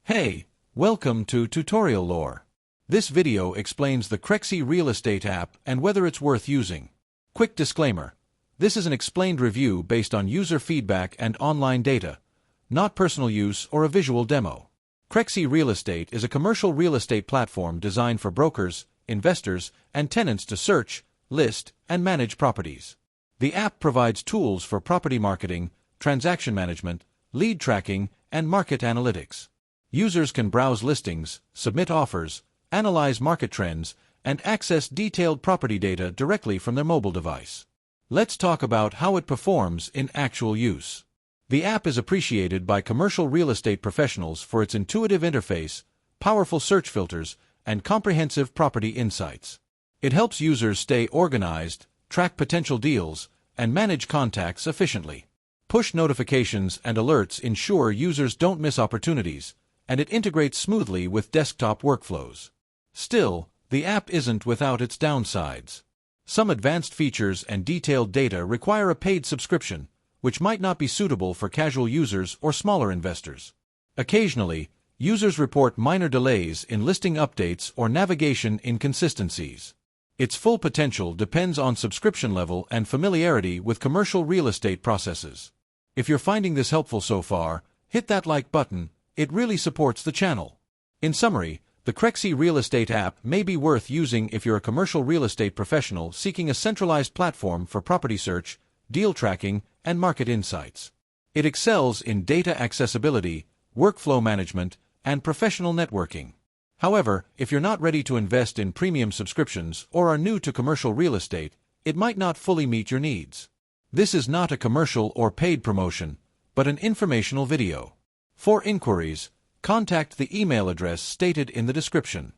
Hey, welcome to Tutorial Lore. This video explains the Crexi Real Estate app and whether it's worth using. Quick disclaimer. This is an explained review based on user feedback and online data, not personal use or a visual demo. Crexi Real Estate is a commercial real estate platform designed for brokers, investors, and tenants to search, list, and manage properties. The app provides tools for property marketing, transaction management, lead tracking, and market analytics. Users can browse listings, submit offers, analyze market trends, and access detailed property data directly from their mobile device. Let's talk about how it performs in actual use. The app is appreciated by commercial real estate professionals for its intuitive interface, powerful search filters, and comprehensive property insights. It helps users stay organized, track potential deals, and manage contacts efficiently. Push notifications and alerts ensure users don't miss opportunities, and it integrates smoothly with desktop workflows. Still, the app isn't without its downsides. Some advanced features and detailed data require a paid subscription, which might not be suitable for casual users or smaller investors. Occasionally, users report minor delays in listing updates or navigation inconsistencies. Its full potential depends on subscription level and familiarity with commercial real estate processes. If you're finding this helpful so far, hit that like button. It really supports the channel. In summary, the Crexi Real Estate app may be worth using if you're a commercial real estate professional seeking a centralized platform for property search, deal tracking, and market insights. It excels in data accessibility, workflow management, and professional networking. However, if you're not ready to invest in premium subscriptions or are new to commercial real estate, it might not fully meet your needs. This is not a commercial or paid promotion, but an informational video. For inquiries, contact the email address stated in the description.